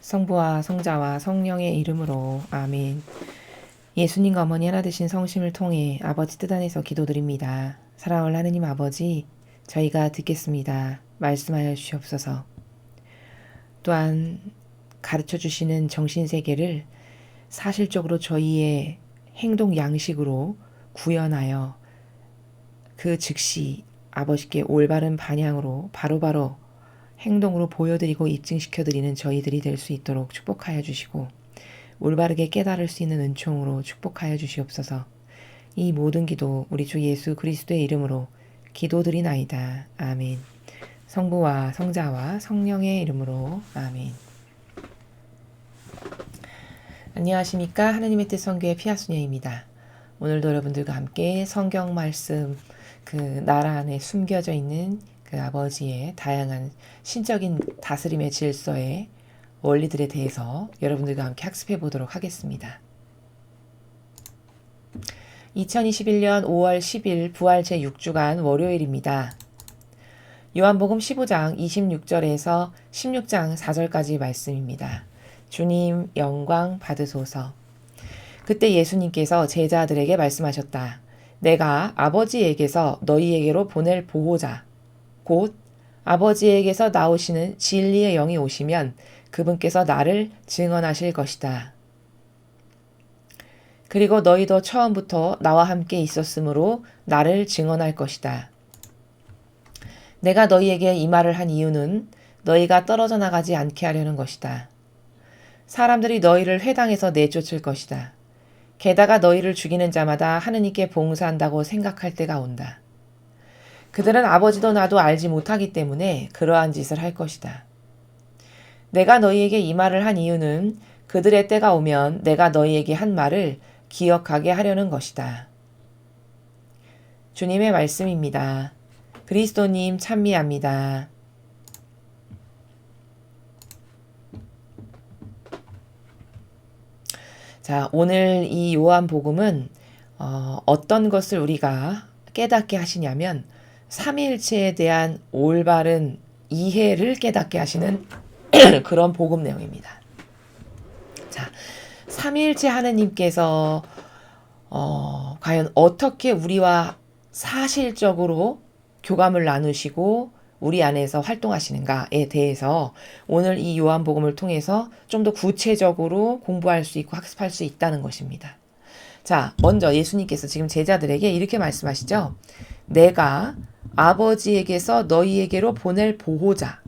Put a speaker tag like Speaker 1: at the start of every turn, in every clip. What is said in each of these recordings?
Speaker 1: 성부와 성자와 성령의 이름으로 아멘. 예수님과 어머니 하나 되신 성심을 통해 아버지 뜻 안에서 기도드립니다. 사랑하는 하느님 아버지, 저희가 듣겠습니다. 말씀하여 주시옵소서. 또한 가르쳐 주시는 정신세계를 사실적으로 저희의 행동 양식으로 구현하여 그 즉시 아버지께 올바른 방향으로 바로바로 행동으로 보여드리고 입증시켜드리는 저희들이 될 수 있도록 축복하여 주시고 올바르게 깨달을 수 있는 은총으로 축복하여 주시옵소서. 이 모든 기도 우리 주 예수 그리스도의 이름으로 기도드리나이다. 아멘. 성부와 성자와 성령의 이름으로 아멘. 안녕하십니까. 하느님의 뜻 선교의 피아소녀입니다. 오늘도 여러분들과 함께 성경 말씀 그 나라 안에 숨겨져 있는 그 아버지의 다양한 신적인 다스림의 질서의 원리들에 대해서 여러분들과 함께 학습해 보도록 하겠습니다. 2021년 5월 10일 부활 제6주간 월요일입니다. 요한복음 15장 26절에서 16장 4절까지 말씀입니다. 주님 영광 받으소서. 그때 예수님께서 제자들에게 말씀하셨다. 내가 아버지에게서 너희에게로 보낼 보호자 곧 아버지에게서 나오시는 진리의 영이 오시면 그분께서 나를 증언하실 것이다. 그리고 너희도 처음부터 나와 함께 있었으므로 나를 증언할 것이다. 내가 너희에게 이 말을 한 이유는 너희가 떨어져 나가지 않게 하려는 것이다. 사람들이 너희를 회당에서 내쫓을 것이다. 게다가 너희를 죽이는 자마다 하느님께 봉사한다고 생각할 때가 온다. 그들은 아버지도 나도 알지 못하기 때문에 그러한 짓을 할 것이다. 내가 너희에게 이 말을 한 이유는 그들의 때가 오면 내가 너희에게 한 말을 기억하게 하려는 것이다. 주님의 말씀입니다. 그리스도님 찬미합니다. 자, 오늘 이 요한복음은 어떤 것을 우리가 깨닫게 하시냐면 삼위일체에 대한 올바른 이해를 깨닫게 하시는 그런 복음 내용입니다. 자, 삼위일체 하느님께서 과연 어떻게 우리와 사실적으로 교감을 나누시고 우리 안에서 활동하시는가에 대해서 오늘 이 요한복음을 통해서 좀 더 구체적으로 공부할 수 있고 학습할 수 있다는 것입니다. 자, 먼저 예수님께서 지금 제자들에게 이렇게 말씀하시죠. 내가 아버지에게서 너희에게로 보낼 보호자.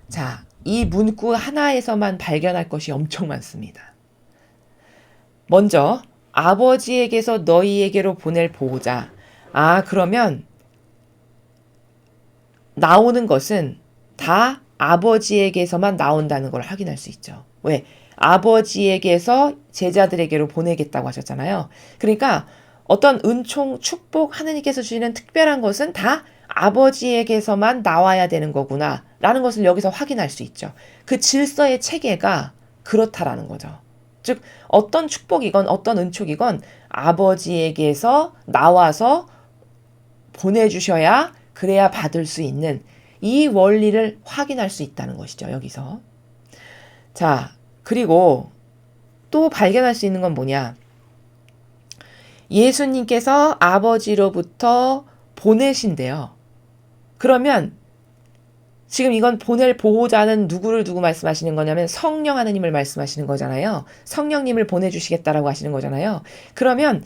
Speaker 1: 자, 이 문구 하나에서만 발견할 것이 엄청 많습니다. 먼저 아버지에게서 너희에게로 보낼 보호자. 그러면 나오는 것은 다 아버지에게서만 나온다는 걸 확인할 수 있죠. 왜? 아버지에게서 제자들에게로 보내겠다고 하셨잖아요. 그러니까 어떤 은총, 축복, 하느님께서 주시는 특별한 것은 다 아버지에게서만 나와야 되는 거구나 라는 것을 여기서 확인할 수 있죠. 그 질서의 체계가 그렇다라는 거죠. 즉 어떤 축복이건 어떤 은총이건 아버지에게서 나와서 보내주셔야 그래야 받을 수 있는 이 원리를 확인할 수 있다는 것이죠. 여기서. 자, 그리고 또 발견할 수 있는 건 뭐냐. 예수님께서 아버지로부터 보내신대요. 그러면 지금 이건 보낼 보호자는 누구를 두고 말씀하시는 거냐면 성령 하느님을 말씀하시는 거잖아요. 성령님을 보내주시겠다라고 하시는 거잖아요. 그러면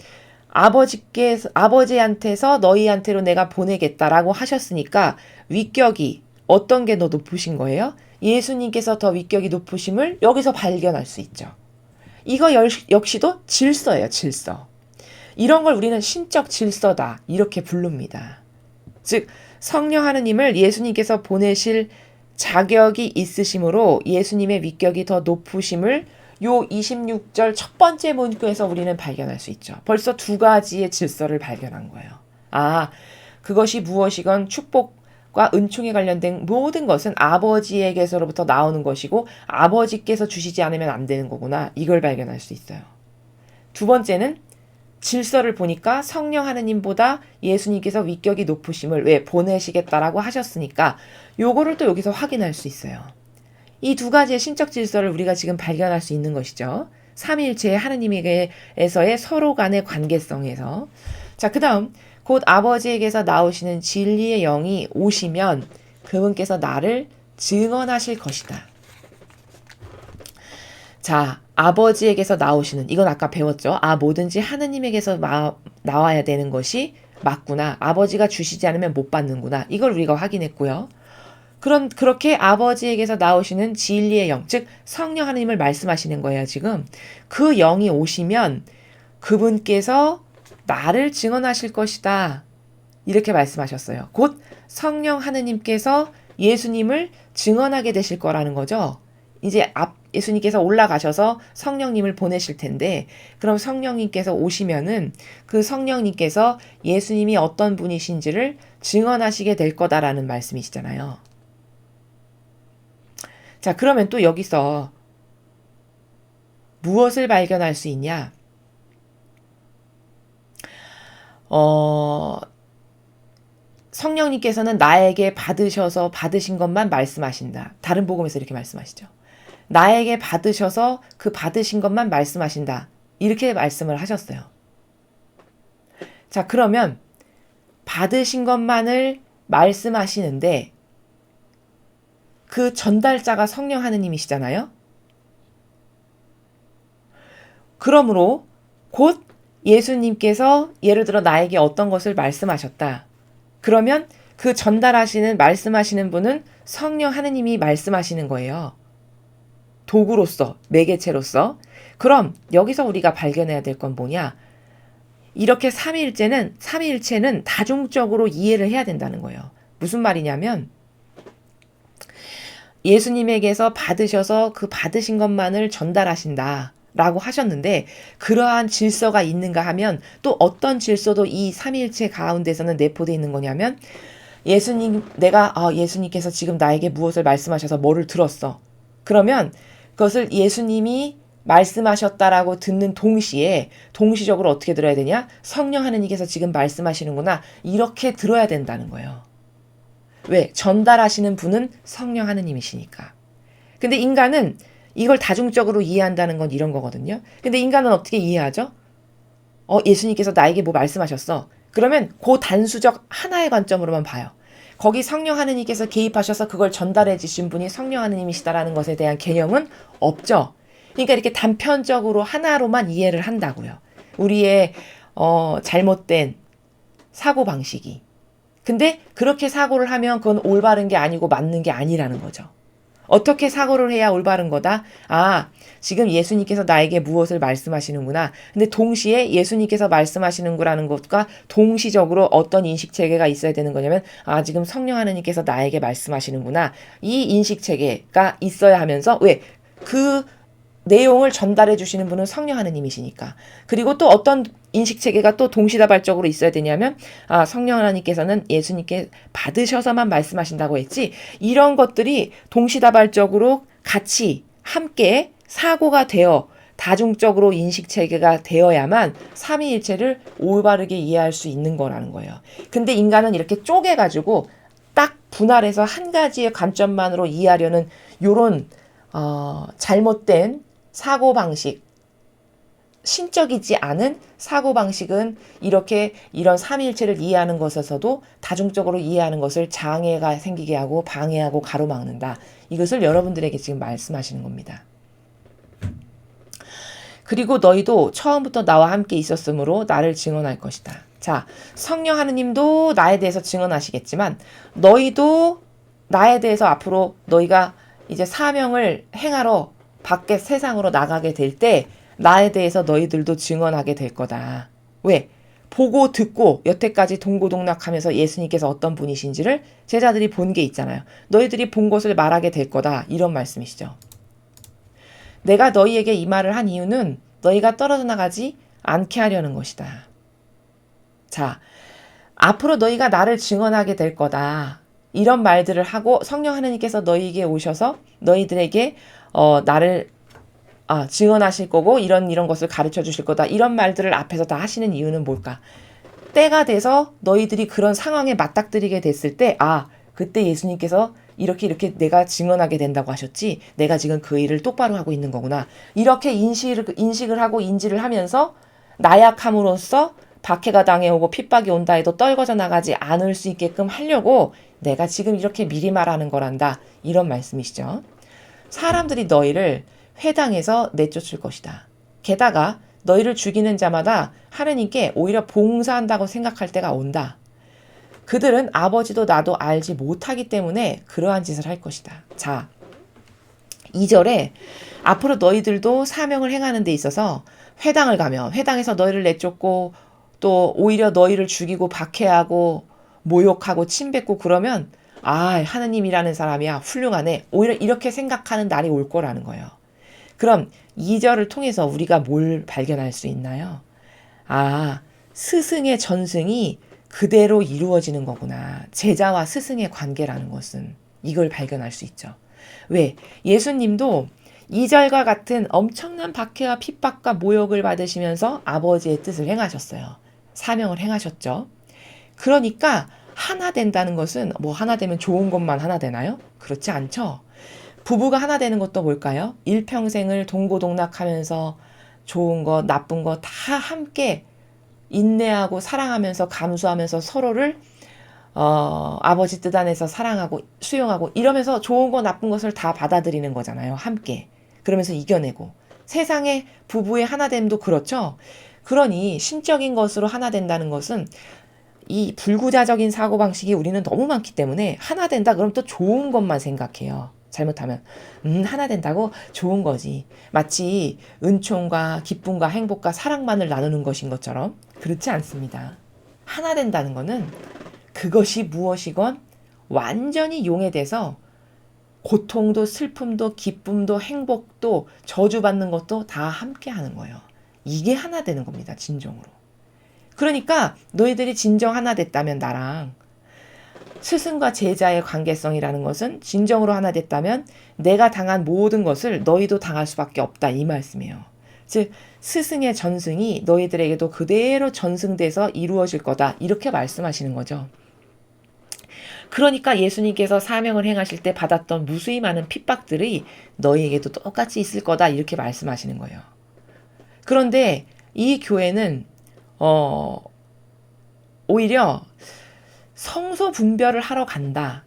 Speaker 1: 아버지한테서 너희한테로 내가 보내겠다라고 하셨으니까 위격이 어떤 게 더 높으신 거예요? 예수님께서 더 위격이 높으심을 여기서 발견할 수 있죠. 이거 역시도 질서예요, 질서. 이런 걸 우리는 신적 질서다 이렇게 부릅니다. 즉 성령 하느님을 예수님께서 보내실 자격이 있으심으로 예수님의 위격이 더 높으심을 요 26절 첫 번째 문구에서 우리는 발견할 수 있죠. 벌써 두 가지의 질서를 발견한 거예요. 그것이 무엇이건 축복과 은총에 관련된 모든 것은 아버지에게서로부터 나오는 것이고 아버지께서 주시지 않으면 안 되는 거구나. 이걸 발견할 수 있어요. 두 번째는 질서를 보니까 성령 하느님보다 예수님께서 위격이 높으심을 왜 보내시겠다라고 하셨으니까 요거를 또 여기서 확인할 수 있어요. 이 두 가지의 신적 질서를 우리가 지금 발견할 수 있는 것이죠. 삼위일체의 하느님에게서의 서로 간의 관계성에서. 자, 그 다음 곧 아버지에게서 나오시는 진리의 영이 오시면 그분께서 나를 증언하실 것이다. 자, 아버지에게서 나오시는, 이건 아까 배웠죠. 아, 뭐든지 하느님에게서 나와야 되는 것이 맞구나. 아버지가 주시지 않으면 못 받는구나. 이걸 우리가 확인했고요. 그럼 그렇게 아버지에게서 나오시는 진리의 영, 즉 성령 하느님을 말씀하시는 거예요, 지금. 그 영이 오시면 그분께서 나를 증언하실 것이다. 이렇게 말씀하셨어요. 곧 성령 하느님께서 예수님을 증언하게 되실 거라는 거죠. 이제 예수님께서 올라가셔서 성령님을 보내실 텐데, 그럼 성령님께서 오시면은 그 성령님께서 예수님이 어떤 분이신지를 증언하시게 될 거다라는 말씀이시잖아요. 자, 그러면 또 여기서 무엇을 발견할 수 있냐? 성령님께서는 나에게 받으신 것만 말씀하신다. 다른 복음에서 이렇게 말씀하시죠. 나에게 받으셔서 그 받으신 것만 말씀하신다. 이렇게 말씀을 하셨어요. 자, 그러면 받으신 것만을 말씀하시는데 그 전달자가 성령 하느님이시잖아요. 그러므로 곧 예수님께서 예를 들어 나에게 어떤 것을 말씀하셨다. 그러면 그 전달하시는 말씀하시는 분은 성령 하느님이 말씀하시는 거예요. 도구로서, 매개체로서. 그럼 여기서 우리가 발견해야 될 건 뭐냐? 이렇게 삼위일체는 다중적으로 이해를 해야 된다는 거예요. 무슨 말이냐면 예수님에게서 받으셔서 그 받으신 것만을 전달하신다 라고 하셨는데, 그러한 질서가 있는가 하면 또 어떤 질서도 이 삼위일체 가운데서는 내포되어 있는 거냐면, 예수님께서 지금 나에게 무엇을 말씀하셔서 뭐를 들었어. 그러면 그것을 예수님이 말씀하셨다라고 듣는 동시에 동시적으로 어떻게 들어야 되냐? 성령 하느님께서 지금 말씀하시는구나. 이렇게 들어야 된다는 거예요. 왜? 전달하시는 분은 성령 하느님이시니까. 근데 인간은 이걸 다중적으로 이해한다는 건 이런 거거든요. 근데 인간은 어떻게 이해하죠? 예수님께서 나에게 뭐 말씀하셨어. 그러면 그 단수적 하나의 관점으로만 봐요. 거기 성령 하느님께서 개입하셔서 그걸 전달해 주신 분이 성령 하느님이시다라는 것에 대한 개념은 없죠. 그러니까 이렇게 단편적으로 하나로만 이해를 한다고요. 우리의 잘못된 사고방식이. 근데 그렇게 사고를 하면 그건 올바른 게 아니고 맞는 게 아니라는 거죠. 어떻게 사고를 해야 올바른 거다? 아, 지금 예수님께서 나에게 무엇을 말씀하시는구나. 근데 동시에 예수님께서 말씀하시는 거라는 것과 동시적으로 어떤 인식체계가 있어야 되는 거냐면, 아, 지금 성령 하느님께서 나에게 말씀하시는구나. 이 인식체계가 있어야 하면서, 왜? 그 내용을 전달해 주시는 분은 성령 하느님이시니까. 그리고 또 어떤 인식체계가 또 동시다발적으로 있어야 되냐면, 아, 성령 하나님께서는 예수님께 받으셔서만 말씀하신다고 했지, 이런 것들이 동시다발적으로 같이 함께 사고가 되어 다중적으로 인식체계가 되어야만 삼위일체를 올바르게 이해할 수 있는 거라는 거예요. 근데 인간은 이렇게 쪼개가지고 딱 분할해서 한 가지의 관점만으로 이해하려는 요런 잘못된 사고방식, 신적이지 않은 사고방식은 이런 삼위일체를 이해하는 것에서도 다중적으로 이해하는 것을 장애가 생기게 하고 방해하고 가로막는다. 이것을 여러분들에게 지금 말씀하시는 겁니다. 그리고 너희도 처음부터 나와 함께 있었으므로 나를 증언할 것이다. 자, 성령 하느님도 나에 대해서 증언하시겠지만 너희도 나에 대해서 앞으로 너희가 이제 사명을 행하러 밖에 세상으로 나가게 될 때 나에 대해서 너희들도 증언하게 될 거다. 왜? 보고 듣고 여태까지 동고동락하면서 예수님께서 어떤 분이신지를 제자들이 본 게 있잖아요. 너희들이 본 것을 말하게 될 거다. 이런 말씀이시죠. 내가 너희에게 이 말을 한 이유는 너희가 떨어져 나가지 않게 하려는 것이다. 자, 앞으로 너희가 나를 증언하게 될 거다. 이런 말들을 하고 성령 하느님께서 너희에게 오셔서 너희들에게 나를 증언하실 거고 이런 것을 가르쳐 주실 거다. 이런 말들을 앞에서 다 하시는 이유는 뭘까? 때가 돼서 너희들이 그런 상황에 맞닥뜨리게 됐을 때 그때 예수님께서 이렇게 내가 증언하게 된다고 하셨지. 내가 지금 그 일을 똑바로 하고 있는 거구나. 이렇게 인식을 하고 인지를 하면서 나약함으로써 박해가 당해오고 핍박이 온다 해도 떨궈져 나가지 않을 수 있게끔 하려고 내가 지금 이렇게 미리 말하는 거란다. 이런 말씀이시죠. 사람들이 너희를 회당에서 내쫓을 것이다. 게다가 너희를 죽이는 자마다 하느님께 오히려 봉사한다고 생각할 때가 온다. 그들은 아버지도 나도 알지 못하기 때문에 그러한 짓을 할 것이다. 자, 2절에 앞으로 너희들도 사명을 행하는 데 있어서 회당을 가면 회당에서 너희를 내쫓고 또 오히려 너희를 죽이고 박해하고 모욕하고 침뱉고 그러면 하느님이라는 사람이야 훌륭하네. 오히려 이렇게 생각하는 날이 올 거라는 거예요. 그럼 2절을 통해서 우리가 뭘 발견할 수 있나요? 스승의 전승이 그대로 이루어지는 거구나. 제자와 스승의 관계라는 것은 이걸 발견할 수 있죠. 왜? 예수님도 2절과 같은 엄청난 박해와 핍박과 모욕을 받으시면서 아버지의 뜻을 행하셨어요. 사명을 행하셨죠. 그러니까 하나 된다는 것은 하나 되면 좋은 것만 하나 되나요? 그렇지 않죠. 부부가 하나 되는 것도 뭘까요? 일평생을 동고동락하면서 좋은 것, 나쁜 것 다 함께 인내하고 사랑하면서 감수하면서 서로를 아버지 뜻 안에서 사랑하고 수용하고 이러면서 좋은 거 나쁜 것을 다 받아들이는 거잖아요. 함께. 그러면서 이겨내고. 세상의 부부의 하나됨도 그렇죠. 그러니 신적인 것으로 하나 된다는 것은 이 불구자적인 사고방식이 우리는 너무 많기 때문에 하나 된다 그럼 또 좋은 것만 생각해요. 잘못하면 하나 된다고 좋은 거지. 마치 은총과 기쁨과 행복과 사랑만을 나누는 것인 것처럼 그렇지 않습니다. 하나 된다는 거는 그것이 무엇이건 완전히 용해돼서 고통도 슬픔도 기쁨도 행복도 저주받는 것도 다 함께 하는 거예요. 이게 하나 되는 겁니다. 진정으로. 그러니까 너희들이 진정 하나 됐다면 나랑 스승과 제자의 관계성이라는 것은 진정으로 하나 됐다면 내가 당한 모든 것을 너희도 당할 수밖에 없다 이 말씀이에요. 즉 스승의 전승이 너희들에게도 그대로 전승돼서 이루어질 거다 이렇게 말씀하시는 거죠. 그러니까 예수님께서 사명을 행하실 때 받았던 무수히 많은 핍박들이 너희에게도 똑같이 있을 거다 이렇게 말씀하시는 거예요. 그런데 이 교회는 오히려 성소 분별을 하러 간다.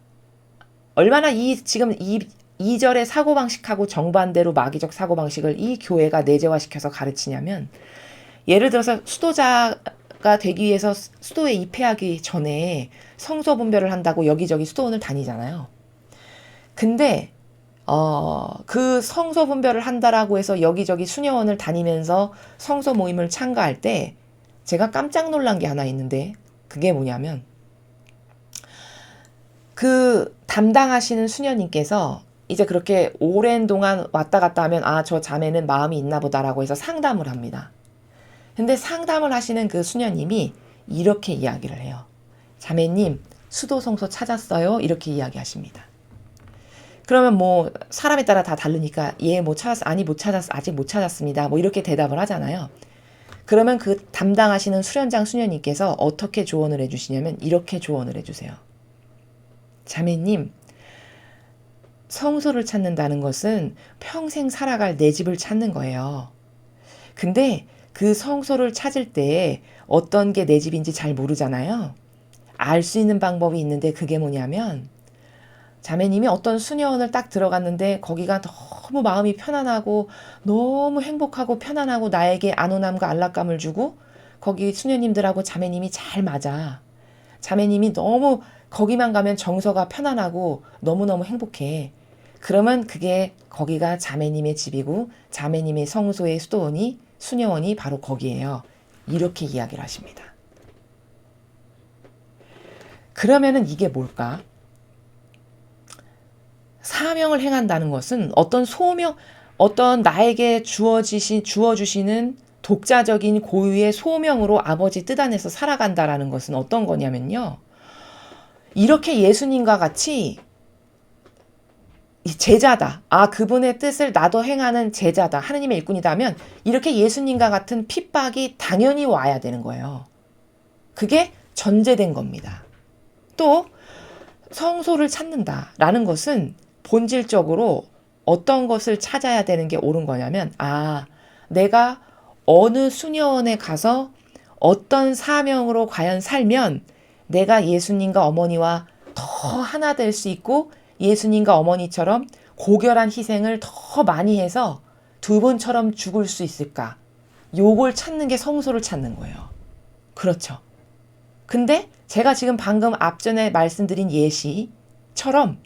Speaker 1: 얼마나 지금 2절의 사고방식하고 정반대로 마귀적 사고방식을 이 교회가 내재화시켜서 가르치냐면 예를 들어서 수도자가 되기 위해서 수도에 입회하기 전에 성소 분별을 한다고 여기저기 수도원을 다니잖아요. 근데 그 성소 분별을 한다라고 해서 여기저기 수녀원을 다니면서 성소 모임을 참가할 때 제가 깜짝 놀란 게 하나 있는데 그게 뭐냐면 그 담당하시는 수녀님께서 이제 그렇게 오랜 동안 왔다 갔다 하면 저 자매는 마음이 있나 보다라고 해서 상담을 합니다. 근데 상담을 하시는 그 수녀님이 이렇게 이야기를 해요. 자매님 수도 성소 찾았어요? 이렇게 이야기하십니다. 그러면 사람에 따라 다 다르니까 못 찾았어, 아니 못 찾았어, 아직 못 찾았습니다. 이렇게 대답을 하잖아요. 그러면 그 담당하시는 수련장 수녀님께서 어떻게 조언을 해주시냐면 이렇게 조언을 해주세요. 자매님, 성소를 찾는다는 것은 평생 살아갈 내 집을 찾는 거예요. 근데 그 성소를 찾을 때 어떤 게 내 집인지 잘 모르잖아요. 알 수 있는 방법이 있는데 그게 뭐냐면 자매님이 어떤 수녀원을 딱 들어갔는데 거기가 너무 마음이 편안하고 너무 행복하고 편안하고 나에게 안온함과 안락감을 주고 거기 수녀님들하고 자매님이 잘 맞아. 자매님이 너무 거기만 가면 정서가 편안하고 너무너무 행복해. 그러면 거기가 자매님의 집이고 자매님의 성소의 수녀원이 바로 거기예요. 이렇게 이야기를 하십니다. 그러면은 이게 뭘까? 사명을 행한다는 것은 어떤 나에게 주어주시는 독자적인 고유의 소명으로 아버지 뜻 안에서 살아간다라는 것은 어떤 거냐면요. 이렇게 예수님과 같이 제자다. 그분의 뜻을 나도 행하는 제자다. 하느님의 일꾼이다 하면 이렇게 예수님과 같은 핍박이 당연히 와야 되는 거예요. 그게 전제된 겁니다. 또 성소를 찾는다라는 것은 본질적으로 어떤 것을 찾아야 되는 게 옳은 거냐면, 내가 어느 수녀원에 가서 어떤 사명으로 과연 살면 내가 예수님과 어머니와 더 하나 될 수 있고 예수님과 어머니처럼 고결한 희생을 더 많이 해서 두 분처럼 죽을 수 있을까? 요걸 찾는 게 성소를 찾는 거예요. 그렇죠. 근데 제가 지금 방금 앞전에 말씀드린 예시처럼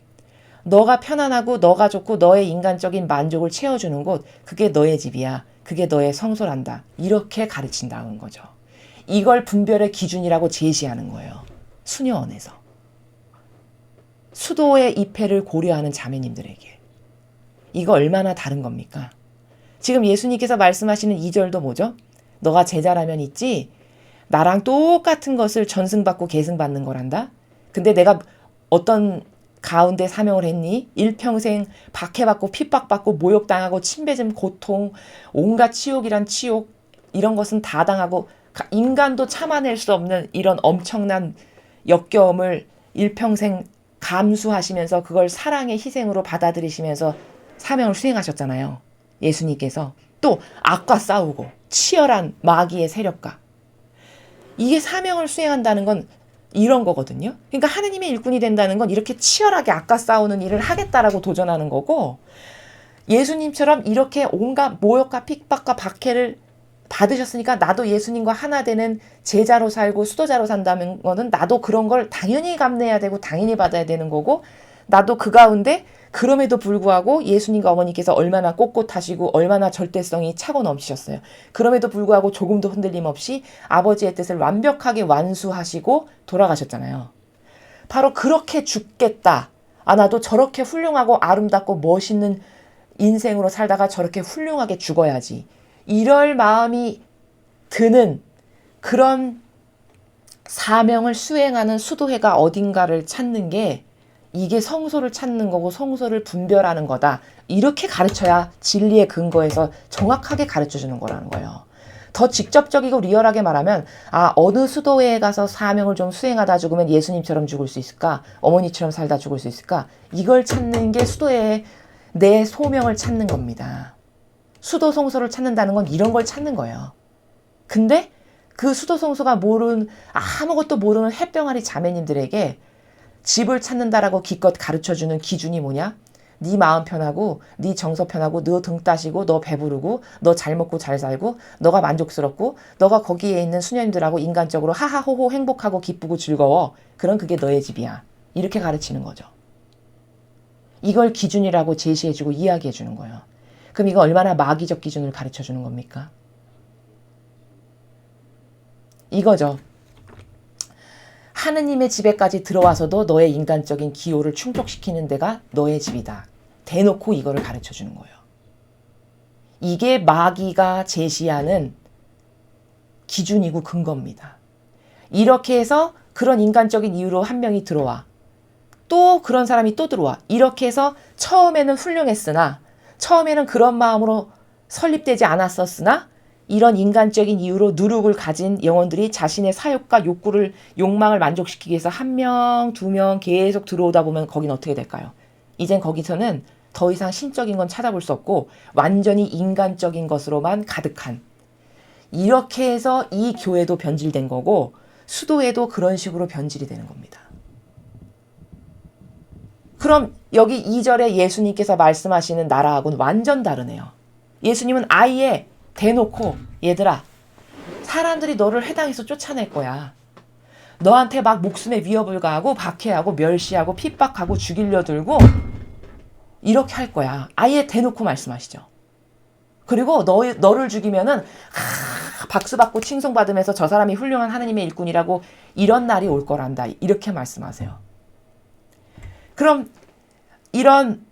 Speaker 1: 너가 편안하고 너가 좋고 너의 인간적인 만족을 채워주는 곳, 그게 너의 집이야. 그게 너의 성소란다. 이렇게 가르친다는 거죠. 이걸 분별의 기준이라고 제시하는 거예요. 수녀원에서. 수도의 입회를 고려하는 자매님들에게. 이거 얼마나 다른 겁니까? 지금 예수님께서 말씀하시는 2절도 뭐죠? 너가 제자라면 있지? 나랑 똑같은 것을 전승받고 계승받는 거란다? 근데 내가 어떤 가운데 사명을 했니? 일평생 박해받고 핍박받고 모욕당하고 침뱉음 고통, 온갖 치욕이란 치욕, 이런 것은 다 당하고 인간도 참아낼 수 없는 이런 엄청난 역겨움을 일평생 감수하시면서 그걸 사랑의 희생으로 받아들이시면서 사명을 수행하셨잖아요. 예수님께서. 또 악과 싸우고 치열한 마귀의 세력과. 이게 사명을 수행한다는 건 이런 거거든요. 그러니까 하느님의 일꾼이 된다는 건 이렇게 치열하게 악과 싸우는 일을 하겠다라고 도전하는 거고, 예수님처럼 이렇게 온갖 모욕과 핍박과 박해를 받으셨으니까 나도 예수님과 하나 되는 제자로 살고 수도자로 산다는 거는 나도 그런 걸 당연히 감내해야 되고 당연히 받아야 되는 거고, 나도 그 가운데 그럼에도 불구하고 예수님과 어머니께서 얼마나 꼿꼿하시고 얼마나 절대성이 차고 넘치셨어요. 그럼에도 불구하고 조금도 흔들림 없이 아버지의 뜻을 완벽하게 완수하시고 돌아가셨잖아요. 바로 그렇게 죽겠다. 나도 저렇게 훌륭하고 아름답고 멋있는 인생으로 살다가 저렇게 훌륭하게 죽어야지. 이럴 마음이 드는 그런 사명을 수행하는 수도회가 어딘가를 찾는 게 이게 성소를 찾는 거고 성소를 분별하는 거다. 이렇게 가르쳐야 진리의 근거에서 정확하게 가르쳐주는 거라는 거예요. 더 직접적이고 리얼하게 말하면 어느 수도회에 가서 사명을 좀 수행하다 죽으면 예수님처럼 죽을 수 있을까? 어머니처럼 살다 죽을 수 있을까? 이걸 찾는 게 수도회의 내 소명을 찾는 겁니다. 수도 성소를 찾는다는 건 이런 걸 찾는 거예요. 근데 그 수도 성소가 아무것도 모르는 햇병아리 자매님들에게 집을 찾는다라고 기껏 가르쳐주는 기준이 뭐냐? 네 마음 편하고 네 정서 편하고 너 등 따시고 너 배부르고 너 잘 먹고 잘 살고 너가 만족스럽고 너가 거기에 있는 수녀님들하고 인간적으로 하하호호 행복하고 기쁘고 즐거워. 그럼 그게 너의 집이야. 이렇게 가르치는 거죠. 이걸 기준이라고 제시해주고 이야기해주는 거예요. 그럼 이거 얼마나 마귀적 기준을 가르쳐주는 겁니까? 이거죠. 하느님의 집에까지 들어와서도 너의 인간적인 기호를 충족시키는 데가 너의 집이다. 대놓고 이거를 가르쳐주는 거예요. 이게 마귀가 제시하는 기준이고 근거입니다. 이렇게 해서 그런 인간적인 이유로 한 명이 들어와. 또 그런 사람이 또 들어와. 이렇게 해서 처음에는 훌륭했으나 처음에는 그런 마음으로 설립되지 않았었으나 이런 인간적인 이유로 누룩을 가진 영혼들이 자신의 사욕과 욕망을 만족시키기 위해서 한 명, 두 명 계속 들어오다 보면 거긴 어떻게 될까요? 이젠 거기서는 더 이상 신적인 건 찾아볼 수 없고 완전히 인간적인 것으로만 가득한, 이렇게 해서 이 교회도 변질된 거고 수도에도 그런 식으로 변질이 되는 겁니다. 그럼 여기 2절에 예수님께서 말씀하시는 나라하고는 완전 다르네요. 예수님은 아예 대놓고 얘들아, 사람들이 너를 회당에서 쫓아낼 거야. 너한테 막 목숨의 위협을 가하고 박해하고 멸시하고 핍박하고 죽이려 들고 이렇게 할 거야. 아예 대놓고 말씀하시죠. 그리고 너를 죽이면은 박수 받고 칭송받으면서 저 사람이 훌륭한 하느님의 일꾼이라고 이런 날이 올 거란다. 이렇게 말씀하세요. 그럼 이런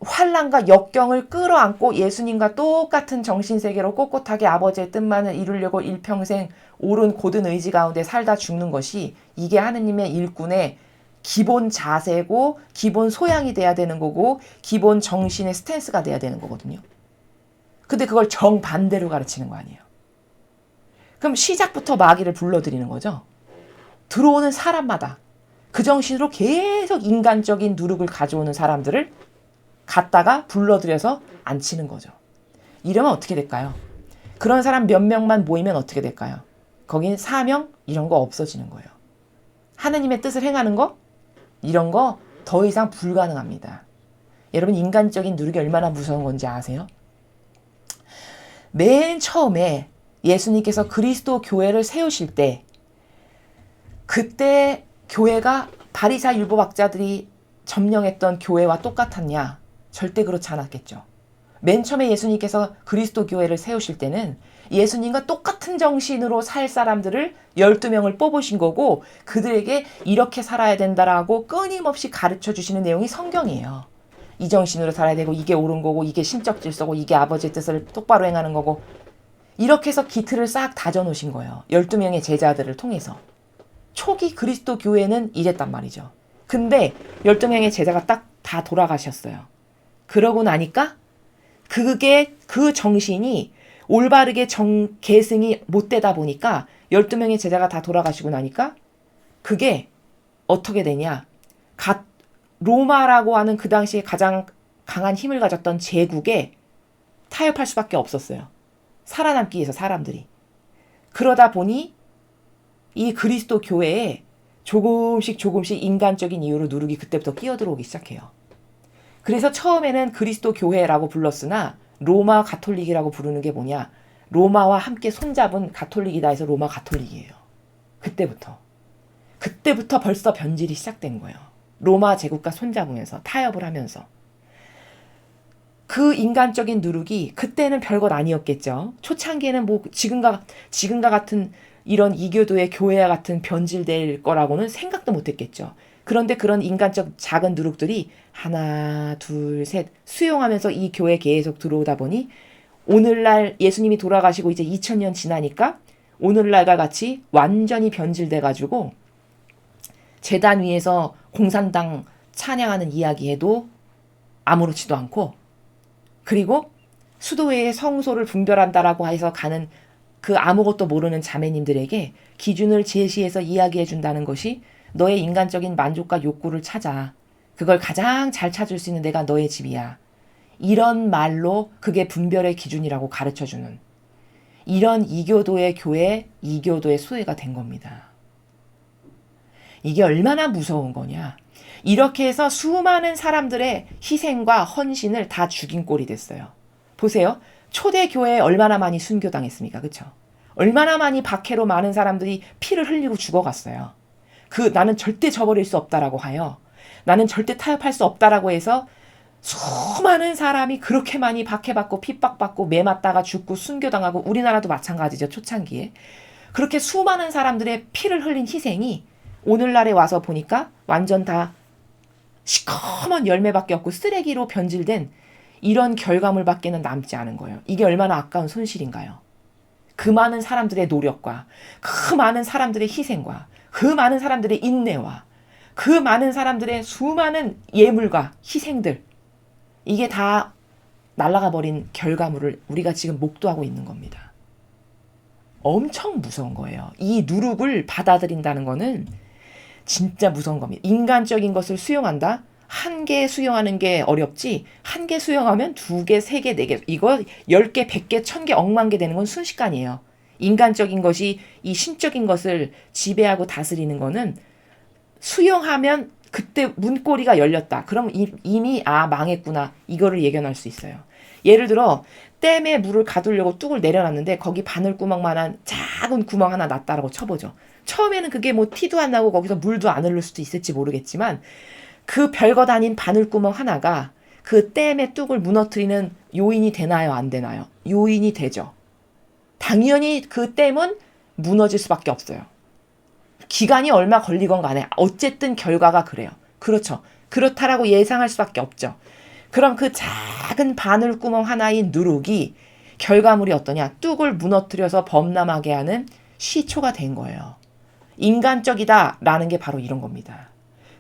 Speaker 1: 환난과 역경을 끌어안고 예수님과 똑같은 정신세계로 꼿꼿하게 아버지의 뜻만을 이루려고 일평생 옳은 고든 의지 가운데 살다 죽는 것이 이게 하느님의 일꾼의 기본 자세고 기본 소양이 돼야 되는 거고 기본 정신의 스탠스가 돼야 되는 거거든요. 근데 그걸 정반대로 가르치는 거 아니에요. 그럼 시작부터 마귀를 불러들이는 거죠. 들어오는 사람마다 그 정신으로 계속 인간적인 누룩을 가져오는 사람들을 갖다가 불러들여서 앉히는 거죠. 이러면 어떻게 될까요? 그런 사람 몇 명만 모이면 어떻게 될까요? 거긴 사명 이런 거 없어지는 거예요. 하느님의 뜻을 행하는 거 이런 거 더 이상 불가능합니다. 여러분 인간적인 누룩이 얼마나 무서운 건지 아세요? 맨 처음에 예수님께서 그리스도 교회를 세우실 때 그때 교회가 바리사 율법학자들이 점령했던 교회와 똑같았냐? 절대 그렇지 않았겠죠. 맨 처음에 예수님께서 그리스도 교회를 세우실 때는 예수님과 똑같은 정신으로 살 사람들을 12명을 뽑으신 거고 그들에게 이렇게 살아야 된다라고 끊임없이 가르쳐 주시는 내용이 성경이에요. 이 정신으로 살아야 되고 이게 옳은 거고 이게 신적 질서고 이게 아버지의 뜻을 똑바로 행하는 거고 이렇게 해서 기틀을 싹 다져놓으신 거예요. 12명의 제자들을 통해서. 초기 그리스도 교회는 이랬단 말이죠. 근데 12명의 제자가 딱 다 돌아가셨어요. 그러고 나니까 그 정신이 올바르게 계승이 못 되다 보니까 12명의 제자가 다 돌아가시고 나니까 그게 어떻게 되냐. 로마라고 하는 그 당시에 가장 강한 힘을 가졌던 제국에 타협할 수밖에 없었어요. 살아남기 위해서 사람들이. 그러다 보니 이 그리스도 교회에 조금씩 인간적인 이유로 누룩이 그때부터 끼어들어오기 시작해요. 그래서 처음에는 그리스도 교회라고 불렀으나 로마 가톨릭이라고 부르는 게 뭐냐. 로마와 함께 손잡은 가톨릭이다 해서 로마 가톨릭이에요. 그때부터 벌써 변질이 시작된 거예요. 로마 제국과 손잡으면서 타협을 하면서. 그 인간적인 누룩이 그때는 별것 아니었겠죠. 초창기에는 뭐 지금과 같은 이런 이교도의 교회와 같은 변질될 거라고는 생각도 못했겠죠. 그런데 그런 인간적 작은 누룩들이 하나, 둘, 셋 수용하면서 이 교회에 계속 들어오다 보니 오늘날 예수님이 돌아가시고 이제 2000년 지나니까 오늘날과 같이 완전히 변질돼가지고 제단 위에서 공산당 찬양하는 이야기해도 아무렇지도 않고 그리고 수도회의 성소를 분별한다라고 해서 가는 그 아무것도 모르는 자매님들에게 기준을 제시해서 이야기해 준다는 것이 너의 인간적인 만족과 욕구를 찾아. 그걸 가장 잘 찾을 수 있는 내가 너의 집이야. 이런 말로 그게 분별의 기준이라고 가르쳐주는 이런 이교도의 교회, 이교도의 수혜가 된 겁니다. 이게 얼마나 무서운 거냐. 이렇게 해서 수많은 사람들의 희생과 헌신을 다 죽인 꼴이 됐어요. 보세요. 초대 교회에 얼마나 많이 순교당했습니까? 그렇죠? 얼마나 많이 박해로 많은 사람들이 피를 흘리고 죽어갔어요. 나는 절대 저버릴 수 없다라고 하여 나는 절대 타협할 수 없다라고 해서 수많은 사람이 그렇게 많이 박해받고 핍박받고 매맞다가 죽고 순교당하고 우리나라도 마찬가지죠. 초창기에. 그렇게 수많은 사람들의 피를 흘린 희생이 오늘날에 와서 보니까 완전 다 시커먼 열매밖에 없고 쓰레기로 변질된 이런 결과물밖에는 남지 않은 거예요. 이게 얼마나 아까운 손실인가요? 그 많은 사람들의 노력과 그 많은 사람들의 희생과 그 많은 사람들의 인내와 그 많은 사람들의 수많은 예물과 희생들 이게 다 날아가 버린 결과물을 우리가 지금 목도하고 있는 겁니다. 엄청 무서운 거예요. 이 누룩을 받아들인다는 거는 진짜 무서운 겁니다. 인간적인 것을 수용한다? 한 개 수용하는 게 어렵지 한 개 수용하면 2개, 3개, 4개 이거 10개, 100개, 1000개, 억만 개 되는 건 순식간이에요. 인간적인 것이 이 신적인 것을 지배하고 다스리는 거는 수용하면 그때 문고리가 열렸다. 그럼 이미 망했구나. 이거를 예견할 수 있어요. 예를 들어 댐에 물을 가두려고 뚝을 내려놨는데 거기 바늘구멍만한 작은 구멍 하나 났다라고 쳐보죠. 처음에는 그게 뭐 티도 안 나고 거기서 물도 안 흐를 수도 있을지 모르겠지만 그 별것 아닌 바늘구멍 하나가 그 댐의 뚝을 무너뜨리는 요인이 되나요? 안 되나요? 요인이 되죠. 당연히 그 댐은 무너질 수밖에 없어요. 기간이 얼마 걸리건 간에 어쨌든 결과가 그래요. 그렇죠. 그렇다라고 예상할 수밖에 없죠. 그럼 그 작은 바늘구멍 하나의 누룩이 결과물이 어떠냐? 뚝을 무너뜨려서 범람하게 하는 시초가 된 거예요. 인간적이다라는 게 바로 이런 겁니다.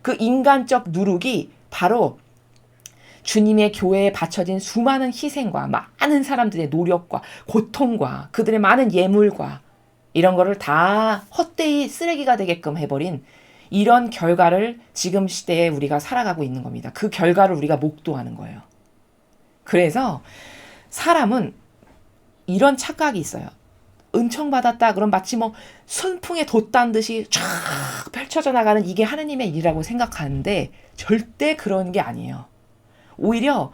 Speaker 1: 그 인간적 누룩이 바로 주님의 교회에 바쳐진 수많은 희생과 많은 사람들의 노력과 고통과 그들의 많은 예물과 이런 거를 다 헛되이 쓰레기가 되게끔 해버린 이런 결과를 지금 시대에 우리가 살아가고 있는 겁니다. 그 결과를 우리가 목도하는 거예요. 그래서 사람은 이런 착각이 있어요. 은총 받았다 그럼 마치 뭐 순풍에 돛단 듯이 쫙 펼쳐져 나가는 이게 하느님의 일이라고 생각하는데 절대 그런 게 아니에요. 오히려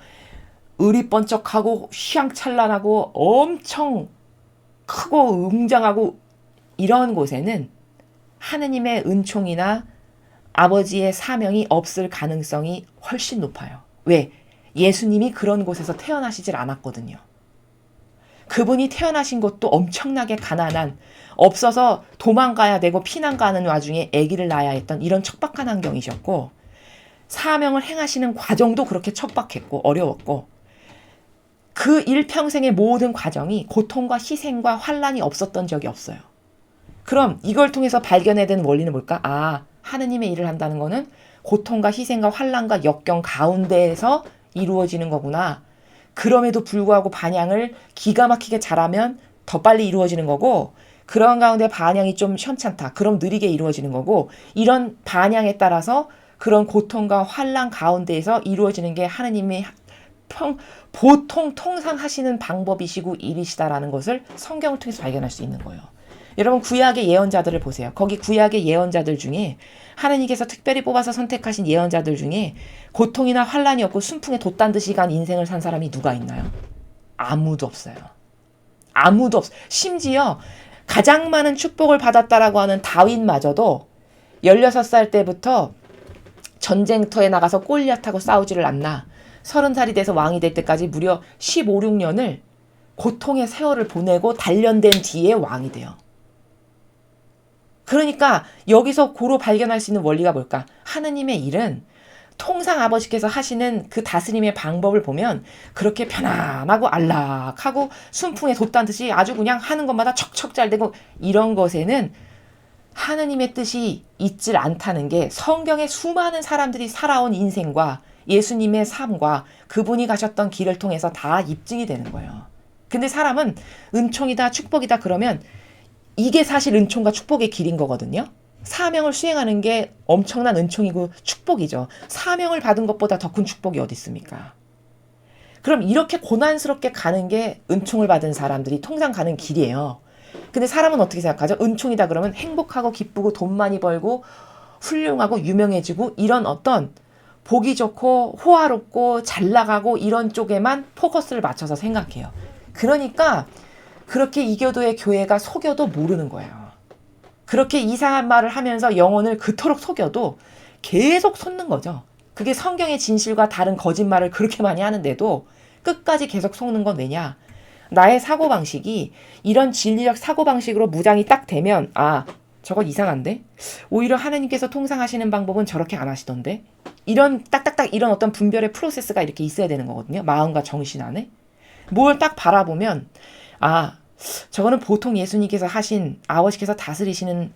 Speaker 1: 의리번쩍하고 휘황찬란하고 엄청 크고 웅장하고 이런 곳에는 하느님의 은총이나 아버지의 사명이 없을 가능성이 훨씬 높아요. 왜? 예수님이 그런 곳에서 태어나시질 않았거든요. 그분이 태어나신 곳도 엄청나게 가난한, 없어서 도망가야 되고 피난 가는 와중에 아기를 낳아야 했던 이런 척박한 환경이셨고, 사명을 행하시는 과정도 그렇게 척박했고 어려웠고, 그 일평생의 모든 과정이 고통과 희생과 환란이 없었던 적이 없어요. 그럼 이걸 통해서 발견해야 되는 원리는 뭘까? 아, 하느님의 일을 한다는 거는 고통과 희생과 환란과 역경 가운데에서 이루어지는 거구나. 그럼에도 불구하고 반향을 기가 막히게 잘하면 더 빨리 이루어지는 거고, 그런 가운데 반향이 좀 현찮다. 그럼 느리게 이루어지는 거고, 이런 반향에 따라서 그런 고통과 환란 가운데에서 이루어지는 게 하느님의 보통 통상 하시는 방법이시고 일이시다라는 것을 성경을 통해서 발견할 수 있는 거예요. 여러분 구약의 예언자들을 보세요. 거기 구약의 예언자들 중에 하느님께서 특별히 뽑아서 선택하신 예언자들 중에 고통이나 환란이 없고 순풍에 돛단 듯이 간 인생을 산 사람이 누가 있나요? 아무도 없어요. 아무도 없어요. 심지어 가장 많은 축복을 받았다라고 하는 다윗마저도 16살 때부터 전쟁터에 나가서 골리앗하고 싸우지를 않나 30살이 돼서 왕이 될 때까지 무려 15, 16년을 고통의 세월을 보내고 단련된 뒤에 왕이 돼요. 그러니까 여기서 고로 발견할 수 있는 원리가 뭘까? 하느님의 일은 통상 아버지께서 하시는 그 다스림의 방법을 보면 그렇게 편안하고 안락하고 순풍에 돛단 듯이 아주 그냥 하는 것마다 척척 잘 되고 이런 것에는 하느님의 뜻이 있질 않다는 게 성경의 수많은 사람들이 살아온 인생과 예수님의 삶과 그분이 가셨던 길을 통해서 다 입증이 되는 거예요. 근데 사람은 은총이다 축복이다 그러면 이게 사실 은총과 축복의 길인 거거든요. 사명을 수행하는 게 엄청난 은총이고 축복이죠. 사명을 받은 것보다 더 큰 축복이 어디 있습니까? 그럼 이렇게 고난스럽게 가는 게 은총을 받은 사람들이 통상 가는 길이에요. 근데 사람은 어떻게 생각하죠? 은총이다 그러면 행복하고 기쁘고 돈 많이 벌고 훌륭하고 유명해지고 이런 어떤 보기 좋고 호화롭고 잘 나가고 이런 쪽에만 포커스를 맞춰서 생각해요. 그러니까 그렇게 이교도의 교회가 속여도 모르는 거예요. 그렇게 이상한 말을 하면서 영혼을 그토록 속여도 계속 속는 거죠. 그게 성경의 진실과 다른 거짓말을 그렇게 많이 하는데도 끝까지 계속 속는 건 왜냐? 나의 사고방식이 이런 진리적 사고방식으로 무장이 딱 되면 아, 저거 이상한데? 오히려 하나님께서 통상하시는 방법은 저렇게 안 하시던데? 이런 딱딱딱 이런 어떤 분별의 프로세스가 이렇게 있어야 되는 거거든요. 마음과 정신 안에. 뭘 딱 바라보면 아, 저거는 보통 예수님께서 하신 아버지께서 다스리시는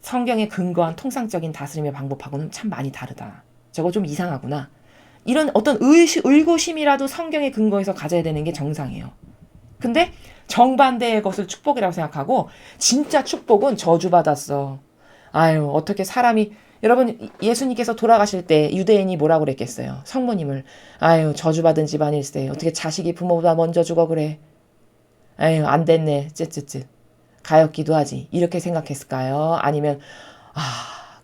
Speaker 1: 성경에 근거한 통상적인 다스림의 방법하고는 참 많이 다르다. 저거 좀 이상하구나. 이런 어떤 의구심이라도 성경에 근거해서 가져야 되는 게 정상이에요. 근데 정반대의 것을 축복이라고 생각하고 진짜 축복은 저주받았어. 아유 어떻게 사람이 여러분 예수님께서 돌아가실 때 유대인이 뭐라고 그랬겠어요. 성모님을 아유 저주받은 집안일세. 어떻게 자식이 부모보다 먼저 죽어 그래. 아유 안 됐네. 쯧쯧쯧. 가엾기도 하지. 이렇게 생각했을까요? 아니면 아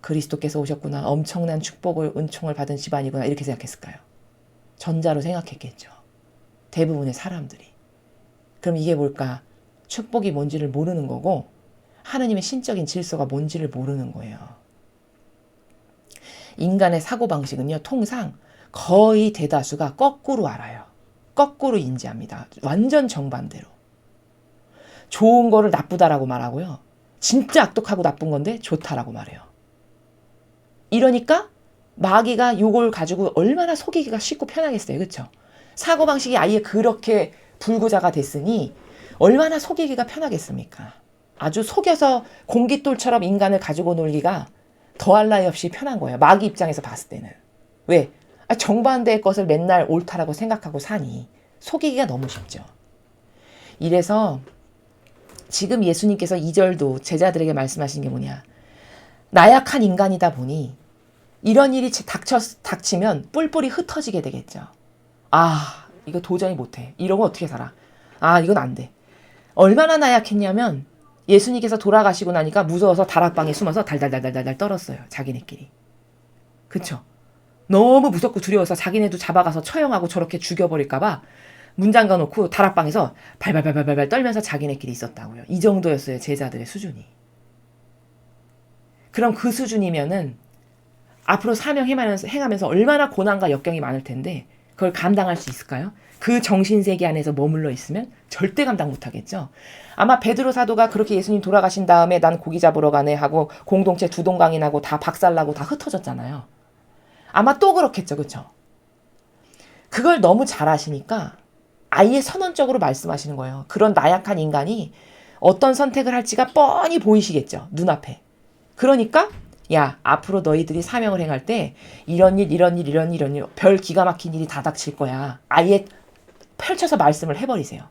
Speaker 1: 그리스도께서 오셨구나. 엄청난 축복을 은총을 받은 집안이구나. 이렇게 생각했을까요? 전자로 생각했겠죠. 대부분의 사람들이. 그럼 이게 뭘까? 축복이 뭔지를 모르는 거고 하느님의 신적인 질서가 뭔지를 모르는 거예요. 인간의 사고방식은요. 통상 거의 대다수가 거꾸로 알아요. 거꾸로 인지합니다. 완전 정반대로. 좋은 거를 나쁘다라고 말하고요. 진짜 악독하고 나쁜 건데 좋다라고 말해요. 이러니까 마귀가 요걸 가지고 얼마나 속이기가 쉽고 편하겠어요. 그렇죠? 사고방식이 아예 그렇게 불구자가 됐으니 얼마나 속이기가 편하겠습니까? 아주 속여서 공깃돌처럼 인간을 가지고 놀기가 더할 나위 없이 편한 거예요. 마귀 입장에서 봤을 때는. 왜? 정반대의 것을 맨날 옳다라고 생각하고 사니 속이기가 너무 쉽죠. 이래서 지금 예수님께서 2절도 제자들에게 말씀하신 게 뭐냐. 나약한 인간이다 보니 이런 일이 닥치면 뿔뿔이 흩어지게 되겠죠. 아, 이거 도저히 못해. 이러고 어떻게 살아? 아, 이건 안 돼. 얼마나 나약했냐면 예수님께서 돌아가시고 나니까 무서워서 다락방에 숨어서 달달달달달 떨었어요. 자기네끼리. 그쵸? 너무 무섭고 두려워서 자기네도 잡아가서 처형하고 저렇게 죽여버릴까봐 문 잠가놓고 다락방에서 발발발발발 떨면서 자기네끼리 있었다고요. 이 정도였어요. 제자들의 수준이. 그럼 그 수준이면은 앞으로 사명 행하면서 얼마나 고난과 역경이 많을 텐데 그걸 감당할 수 있을까요? 그 정신세계 안에서 머물러 있으면 절대 감당 못하겠죠. 아마 베드로 사도가 그렇게 예수님 돌아가신 다음에 난 고기 잡으러 가네 하고 공동체 두동강이 나고 다 박살나고 다 흩어졌잖아요. 아마 또 그렇겠죠. 그렇죠? 그걸 너무 잘 아시니까 아예 선언적으로 말씀하시는 거예요. 그런 나약한 인간이 어떤 선택을 할지가 뻔히 보이시겠죠. 눈앞에. 그러니까 야, 앞으로 너희들이 사명을 행할 때 이런 일, 별 기가 막힌 일이 다 닥칠 거야. 아예 펼쳐서 말씀을 해버리세요.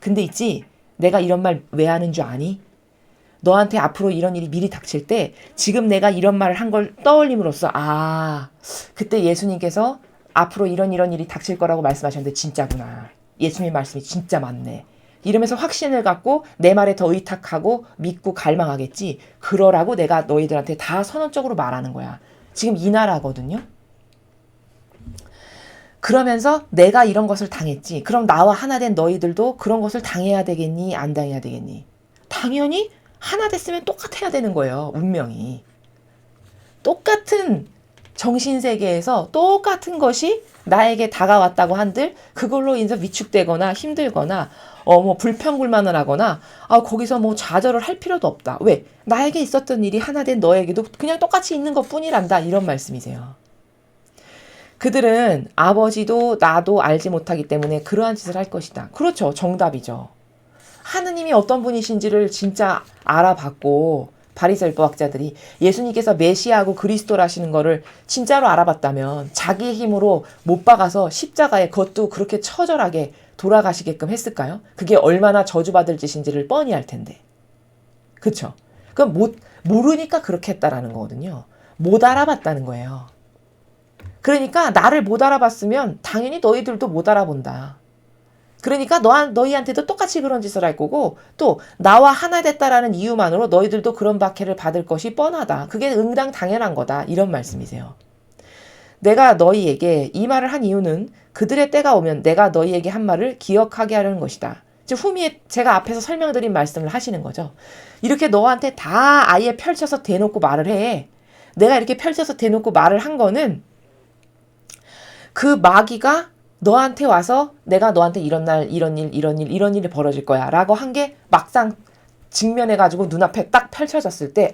Speaker 1: 근데 있지, 내가 이런 말 왜 하는 줄 아니? 너한테 앞으로 이런 일이 미리 닥칠 때 지금 내가 이런 말을 한 걸 떠올림으로써 아, 그때 예수님께서 앞으로 이런 일이 닥칠 거라고 말씀하셨는데 진짜구나. 예수님 말씀이 진짜 맞네. 이러면서 확신을 갖고 내 말에 더 의탁하고 믿고 갈망하겠지. 그러라고 내가 너희들한테 다 선언적으로 말하는 거야. 지금 이 나라거든요. 그러면서 내가 이런 것을 당했지. 그럼 나와 하나 된 너희들도 그런 것을 당해야 되겠니? 안 당해야 되겠니? 당연히 하나 됐으면 똑같아야 되는 거예요. 운명이. 똑같은 정신세계에서 똑같은 것이 나에게 다가왔다고 한들 그걸로 인해서 위축되거나 힘들거나 뭐 불평불만을 하거나 거기서 뭐 좌절을 할 필요도 없다. 왜? 나에게 있었던 일이 하나 된 너에게도 그냥 똑같이 있는 것 뿐이란다. 이런 말씀이세요. 그들은 아버지도 나도 알지 못하기 때문에 그러한 짓을 할 것이다. 그렇죠. 정답이죠. 하느님이 어떤 분이신지를 진짜 알아봤고 바리새인 율법학자들이 예수님께서 메시아하고 그리스도라시는 거를 진짜로 알아봤다면 자기의 힘으로 못 박아서 십자가에 그것도 그렇게 처절하게 돌아가시게끔 했을까요? 그게 얼마나 저주받을 짓인지를 뻔히 알 텐데. 그쵸? 그럼 모르니까 그렇게 했다라는 거거든요. 못 알아봤다는 거예요. 그러니까 나를 못 알아봤으면 당연히 너희들도 못 알아본다. 그러니까 너희한테도 똑같이 그런 짓을 할 거고 또 나와 하나 됐다라는 이유만으로 너희들도 그런 박해를 받을 것이 뻔하다. 그게 응당 당연한 거다. 이런 말씀이세요. 내가 너희에게 이 말을 한 이유는 그들의 때가 오면 내가 너희에게 한 말을 기억하게 하려는 것이다. 즉 후미에 제가 앞에서 설명드린 말씀을 하시는 거죠. 이렇게 너한테 다 아예 펼쳐서 대놓고 말을 해. 내가 이렇게 펼쳐서 대놓고 말을 한 거는 그 마귀가 너한테 와서 내가 너한테 이런 날 이런 일이 벌어질 거야 라고 한 게 막상 직면해가지고 눈앞에 딱 펼쳐졌을 때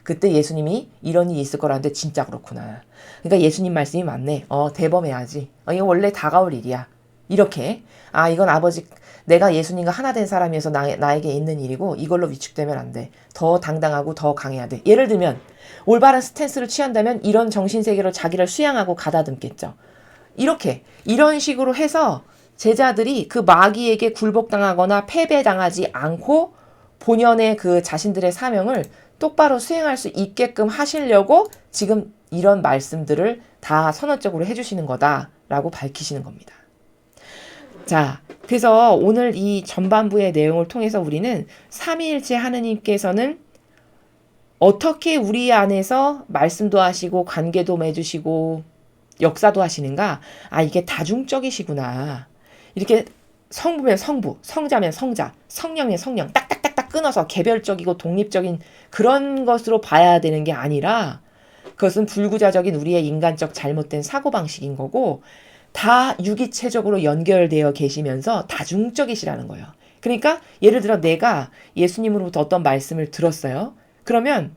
Speaker 1: 그때 예수님이 이런 일이 있을 거라는데 진짜 그렇구나. 그러니까 예수님 말씀이 맞네. 대범해야지. 이거 원래 다가올 일이야. 이렇게 이건 아버지 내가 예수님과 하나 된 사람이어서 나에게 있는 일이고 이걸로 위축되면 안 돼. 더 당당하고 더 강해야 돼. 예를 들면 올바른 스탠스를 취한다면 이런 정신세계로 자기를 수양하고 가다듬겠죠. 이런 식으로 해서 제자들이 그 마귀에게 굴복당하거나 패배당하지 않고 본연의 그 자신들의 사명을 똑바로 수행할 수 있게끔 하시려고 지금 이런 말씀들을 다 선언적으로 해주시는 거다라고 밝히시는 겁니다. 자, 그래서 오늘 이 전반부의 내용을 통해서 우리는 삼위일체 하느님께서는 어떻게 우리 안에서 말씀도 하시고 관계도 맺으시고 역사도 하시는가? 이게 다중적이시구나. 이렇게 성부면 성부, 성자면 성자, 성령면 성령, 딱딱딱딱 끊어서 개별적이고 독립적인 그런 것으로 봐야 되는 게 아니라 그것은 불구자적인 우리의 인간적 잘못된 사고방식인 거고 다 유기체적으로 연결되어 계시면서 다중적이시라는 거예요. 그러니까 예를 들어 내가 예수님으로부터 어떤 말씀을 들었어요. 그러면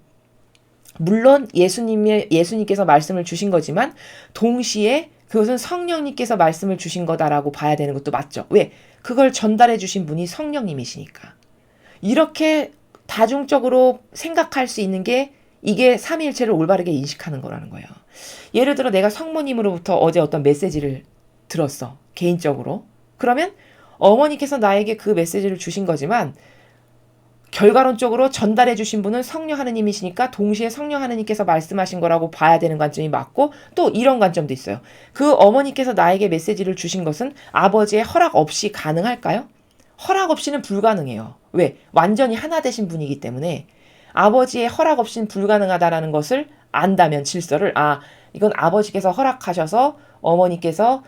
Speaker 1: 물론 예수님께서 말씀을 주신 거지만 동시에 그것은 성령님께서 말씀을 주신 거다라고 봐야 되는 것도 맞죠. 왜? 그걸 전달해 주신 분이 성령님이시니까. 이렇게 다중적으로 생각할 수 있는 게 이게 삼위일체를 올바르게 인식하는 거라는 거예요. 예를 들어 내가 성모님으로부터 어제 어떤 메시지를 들었어. 개인적으로. 그러면 어머니께서 나에게 그 메시지를 주신 거지만 결과론적으로 전달해 주신 분은 성령 하느님이시니까 동시에 성령 하느님께서 말씀하신 거라고 봐야 되는 관점이 맞고, 또 이런 관점도 있어요. 그 어머니께서 나에게 메시지를 주신 것은 아버지의 허락 없이 가능할까요? 허락 없이는 불가능해요. 왜? 완전히 하나 되신 분이기 때문에 아버지의 허락 없이는 불가능하다라는 것을 안다면, 질서를, 이건 아버지께서 허락하셔서 어머니께서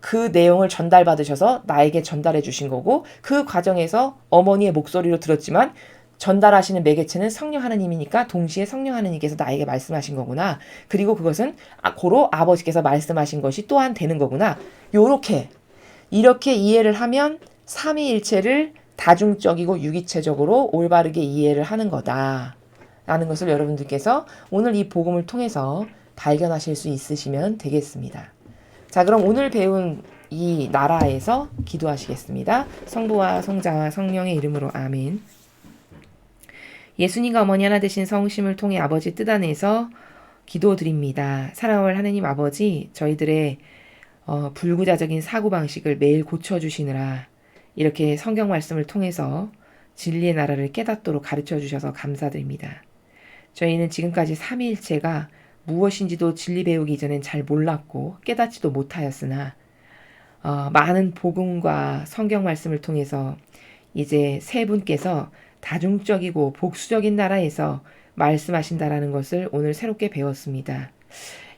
Speaker 1: 그 내용을 전달받으셔서 나에게 전달해 주신 거고, 그 과정에서 어머니의 목소리로 들었지만 전달하시는 매개체는 성령 하느님이니까 동시에 성령 하느님께서 나에게 말씀하신 거구나. 그리고 그것은 고로 아버지께서 말씀하신 것이 또한 되는 거구나. 이렇게 이해를 하면 삼위일체를 다중적이고 유기체적으로 올바르게 이해를 하는 거다 라는 것을 여러분들께서 오늘 이 복음을 통해서 발견하실 수 있으시면 되겠습니다. 자, 그럼 오늘 배운 이 나라에서 기도하시겠습니다. 성부와 성자와 성령의 이름으로 아멘. 예수님과 어머니 하나 되신 성심을 통해 아버지 뜻 안에서 기도드립니다. 사랑할 하느님 아버지, 저희들의 불구자적인 사고방식을 매일 고쳐주시느라 이렇게 성경 말씀을 통해서 진리의 나라를 깨닫도록 가르쳐 주셔서 감사드립니다. 저희는 지금까지 삼위일체가 무엇인지도 진리 배우기 이전엔 잘 몰랐고 깨닫지도 못하였으나 많은 복음과 성경 말씀을 통해서 이제 세 분께서 다중적이고 복수적인 나라에서 말씀하신다라는 것을 오늘 새롭게 배웠습니다.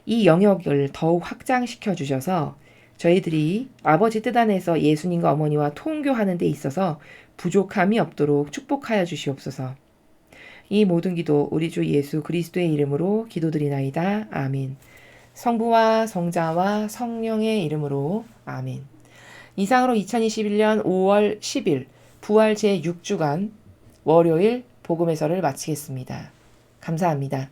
Speaker 1: 이 영역을 더욱 확장시켜 주셔서 저희들이 아버지 뜻 안에서 예수님과 어머니와 통교하는 데 있어서 부족함이 없도록 축복하여 주시옵소서. 이 모든 기도 우리 주 예수 그리스도의 이름으로 기도드리나이다. 아멘. 성부와 성자와 성령의 이름으로 아멘. 이상으로 2021년 5월 10일 부활 제6주간 월요일 복음해설을 마치겠습니다. 감사합니다.